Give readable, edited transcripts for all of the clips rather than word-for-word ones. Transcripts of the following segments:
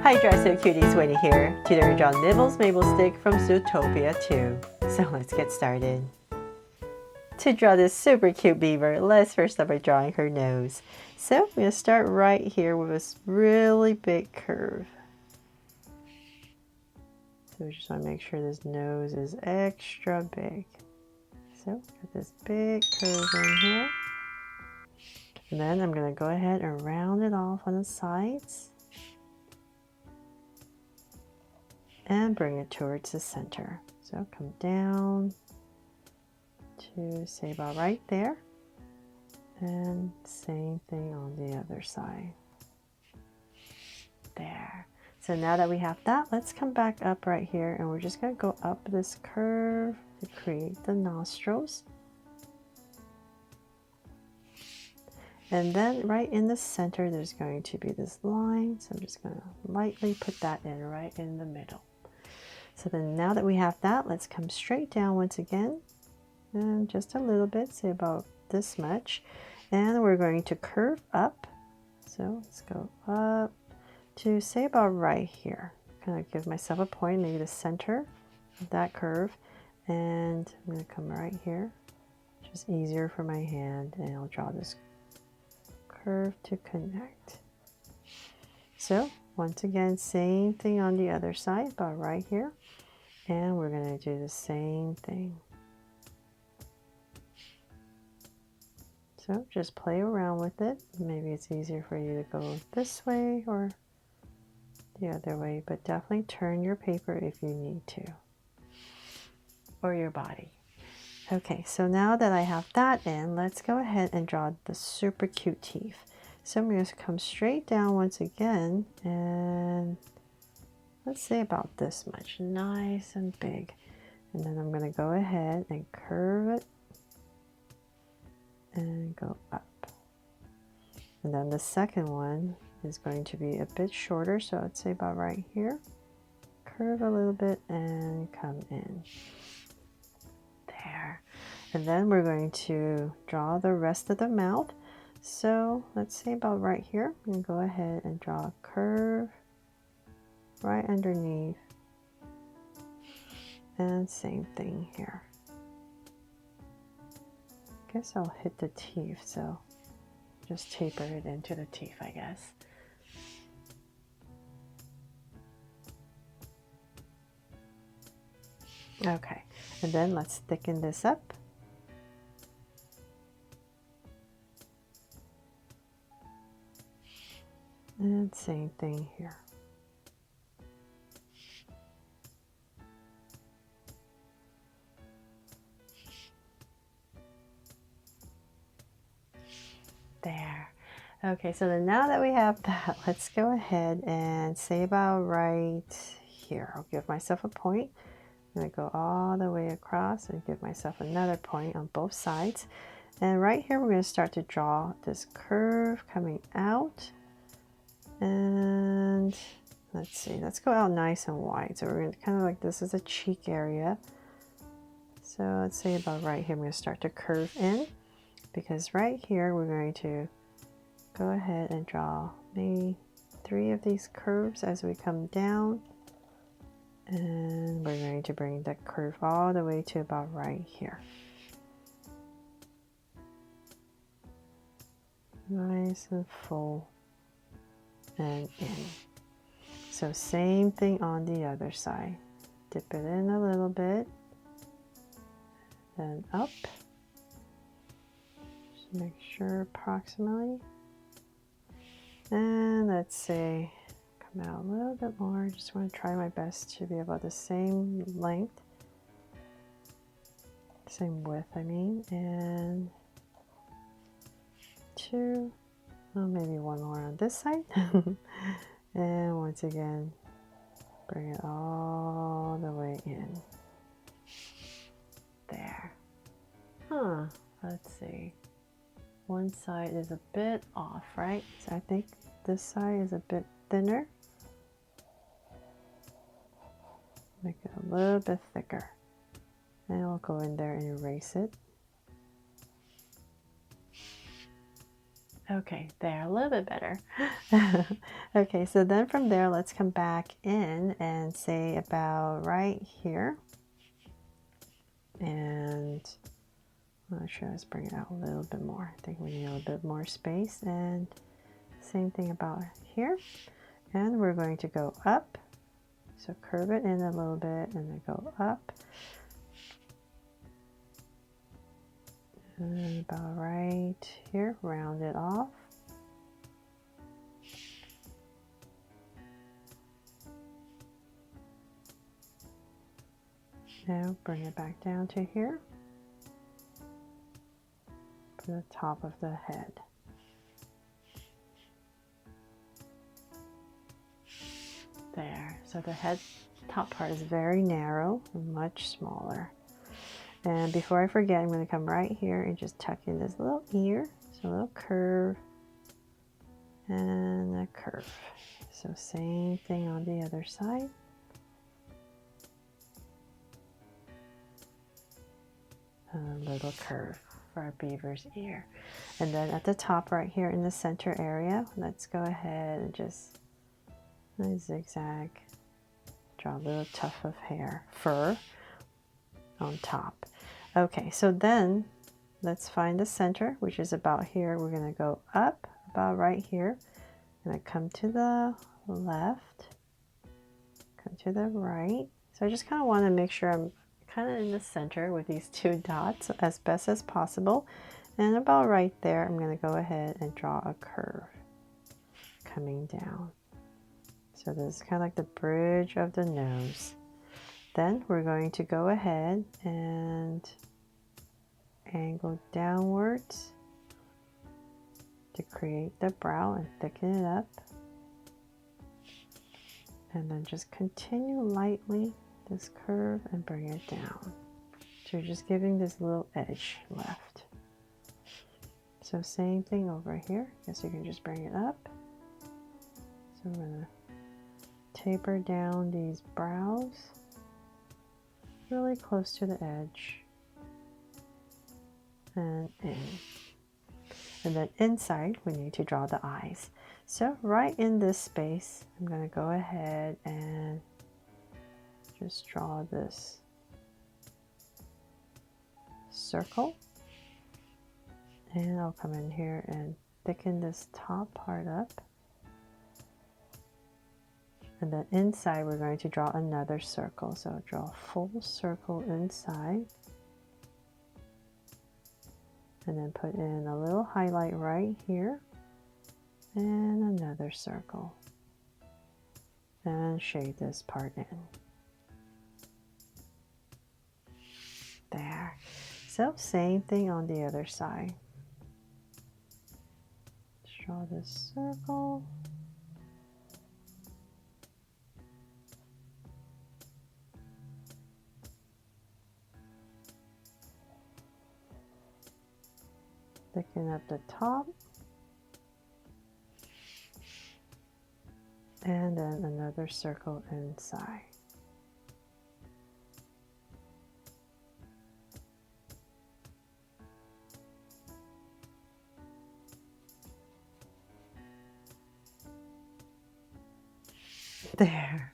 Hi Dresser Cuties, Winnie here. Today we're drawing Nibbles, Maplestick from Zootopia 2. So let's get started. To draw this super cute beaver, let's first start by drawing her nose. So I'm going to start right here with this really big curve. So we just want to make sure this nose is extra big. So got this big curve in here. And then I'm going to go ahead and round it off on the sides. And bring it towards the center. So come down to say about right there. And same thing on the other side. There. So now that we have that, let's come back up right here and we're just going to go up this curve to create the nostrils. And then right in the center, there's going to be this line. So I'm just going to lightly put that in right in the middle. So then now that we have that, let's come straight down once again. And just a little bit, say about this much. And we're going to curve up. So let's go up to say about right here. Kind of give myself a point, maybe the center of that curve. And I'm going to come right here. Just easier for my hand. And I'll draw this curve to connect. So once again, same thing on the other side, about right here. And we're going to do the same thing. So just play around with it. Maybe it's easier for you to go this way or the other way, but definitely turn your paper if you need to, or your body. Okay, so now that I have that in, let's go ahead and draw the super cute teeth. So I'm going to come straight down once again and let's say about this much, nice and big. And then I'm going to go ahead and curve it and go up. And then the second one is going to be a bit shorter, so I'd say about right here. Curve a little bit and come in. There. And then we're going to draw the rest of the mouth. So let's say about right here. I'm going to go ahead and draw a curve right underneath. And same thing here. Guess I'll hit the teeth, so just taper it into the teeth, I guess. Okay, and then let's thicken this up. And same thing here. There. Okay, so then now that we have that, let's go ahead and say about right here. I'll give myself a point. I'm going to go all the way across and give myself another point on both sides. And right here, we're going to start to draw this curve coming out. And let's see, let's go out nice and wide. So we're going to kind of like, this is a cheek area. So let's say about right here, I'm going to start to curve in. Because right here, we're going to go ahead and draw maybe 3 of these curves as we come down. And we're going to bring that curve all the way to about right here. Nice and full and in. So same thing on the other side. Dip it in a little bit. Then up. Make sure approximately, and let's say come out a little bit more. Just want to try my best to be about the same length, same width I mean, and 2, well, maybe 1 more on this side. And once again bring it all the way in. There. Let's see. One side is a bit off, right? So I think this side is a bit thinner. Make it a little bit thicker. And I'll go in there and erase it. Okay, there, a little bit better. Okay, so then from there, let's come back in and say about right here. And actually, let's bring it out a little bit more. I think we need a little bit more space. And same thing about here. And we're going to go up. So curve it in a little bit and then go up. And about right here, round it off. Now bring it back down to here. To the top of the head. There. So the head top part is very narrow and much smaller. And before I forget, I'm going to come right here and just tuck in this little ear. So a little curve and a curve. So same thing on the other side. A little curve for our beaver's ear. And then at the top right here in the center area, let's go ahead and just zigzag, draw a little tuft of fur on top. Okay, so then let's find the center, which is about here. We're going to go up about right here. And come to the left, come to the right. So I just kind of want to make sure I'm kind of in the center with these two dots as best as possible. And about right there, I'm going to go ahead and draw a curve coming down. So this is kind of like the bridge of the nose. Then we're going to go ahead and angle downwards to create the brow and thicken it up. And then just continue lightly this curve and bring it down. So you're just giving this little edge left. So same thing over here. Guess you can just bring it up. So we're going to taper down these brows really close to the edge and in. And then inside we need to draw the eyes. So right in this space, I'm going to go ahead and just draw this circle. And I'll come in here and thicken this top part up. And then inside we're going to draw another circle. So draw a full circle inside. And then put in a little highlight right here. And another circle. And shade this part in. There. So same thing on the other side. Let's draw this circle. Thicken up the top. And then another circle inside. There.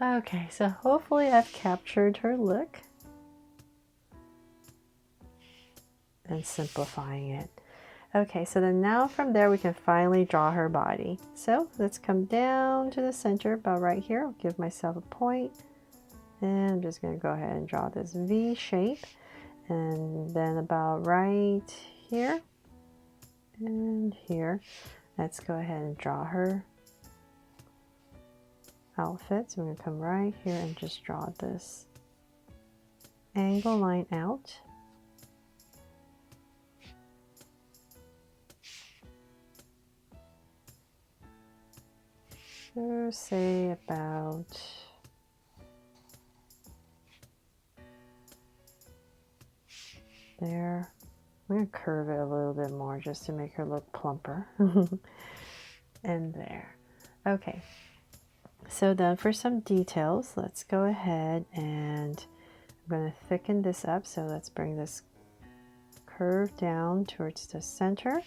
Okay, so hopefully I've captured her look and simplifying it. Okay, so then now from there we can finally draw her body. So let's come down to the center about right here. I'll give myself a point and I'm just going to go ahead and draw this V shape, and then about right here and here, let's go ahead and draw her outfit. So we're going to come right here and just draw this angle line out. So say about there. I'm going to curve it a little bit more just to make her look plumper. And there. Okay. So then for some details, let's go ahead and I'm going to thicken this up. So let's bring this curve down towards the center.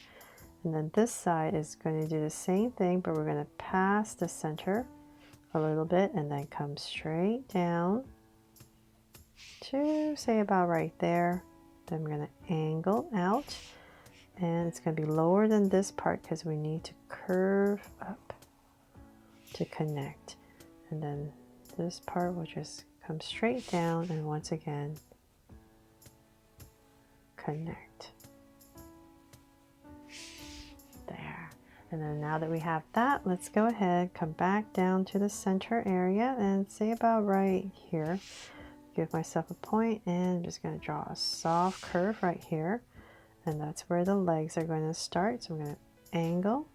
And then this side is going to do the same thing, but we're going to pass the center a little bit and then come straight down to say about right there. Then we're going to angle out, and it's going to be lower than this part because we need to curve up to connect. And then this part will just come straight down and once again connect. There. And then now that we have that, let's go ahead, come back down to the center area and say about right here. Give myself a point and I'm just going to draw a soft curve right here. And that's where the legs are going to start. So I'm going to angle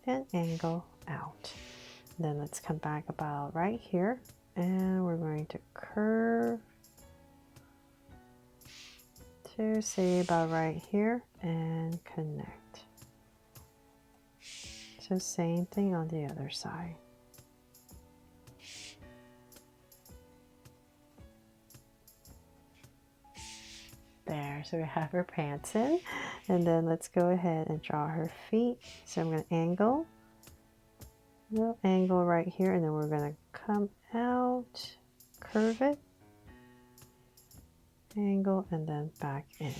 and angle out. Then let's come back about right here and we're going to curve to say about right here and connect. So same thing on the other side. There, so we have her pants in, and then let's go ahead and draw her feet. So I'm going to angle, little angle right here, and then we're going to come out, curve it, angle, and then back in.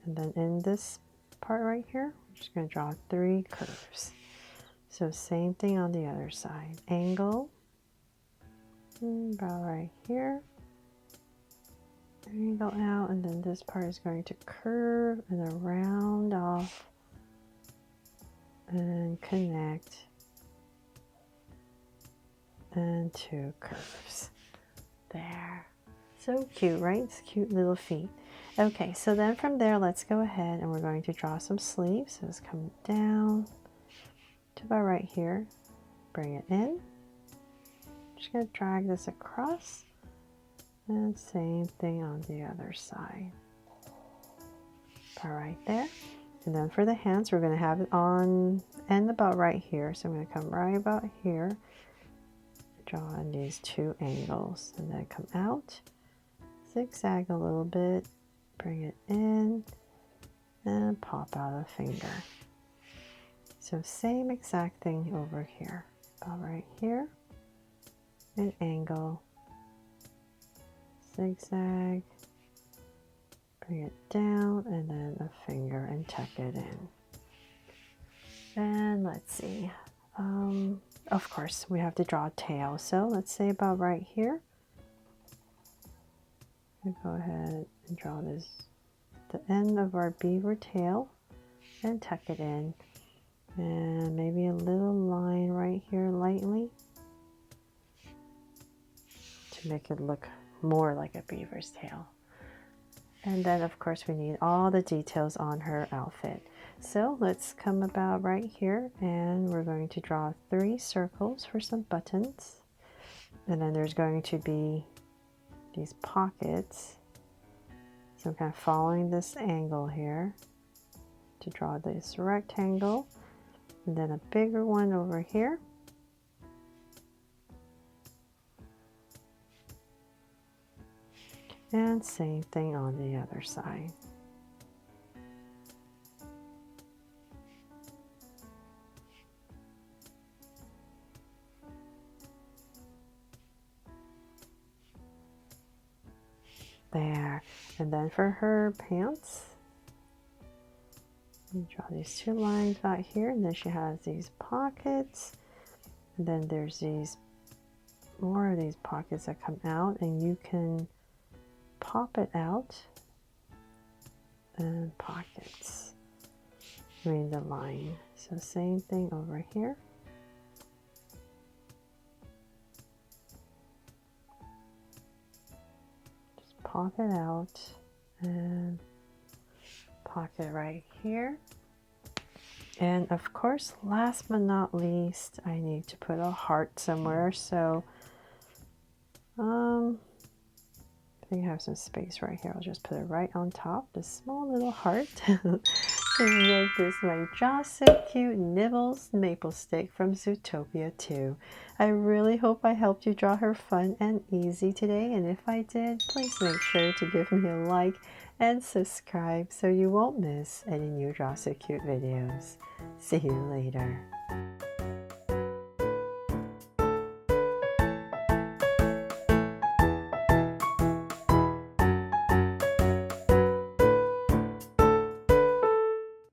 And then in this part right here, we're just going to draw 3 curves. So same thing on the other side. Angle, about right here. Angle out, and then this part is going to curve and then round off and connect and 2 curves. There. So cute, right? It's cute little feet. Okay, so then from there, let's go ahead and we're going to draw some sleeves. So let's come down to about right here, bring it in. Just going to drag this across. And same thing on the other side. About right there. And then for the hands, we're going to have it on and about right here. So I'm going to come right about here, draw on these 2 angles, and then come out, zigzag a little bit, bring it in, and pop out a finger. So same exact thing over here. About right here, an angle, zigzag, bring it down, and then a finger and tuck it in. And let's see, of course we have to draw a tail, so let's say about right here. We'll go ahead and draw this, the end of our beaver tail, and tuck it in, and maybe a little line right here lightly to make it look more like a beaver's tail. And then of course we need all the details on her outfit. So let's come about right here and we're going to draw 3 circles for some buttons. And then there's going to be these pockets. So I'm kind of following this angle here to draw this rectangle. And then a bigger one over here. And same thing on the other side. There. And then for her pants, you draw these 2 lines out here, and then she has these pockets, and then there's these more of these pockets that come out, and you can pop it out, and pockets between the line. So same thing over here. Just pop it out and pocket right here. And of course, last but not least, I need to put a heart somewhere. So I think I have some space right here. I'll just put it right on top, this small little heart. To make this my just so cute Nibbles Maplestick from Zootopia 2. I really hope I helped you draw her fun and easy today, and if I did, please make sure to give me a like and subscribe so you won't miss any new Draw So Cute videos. See you later.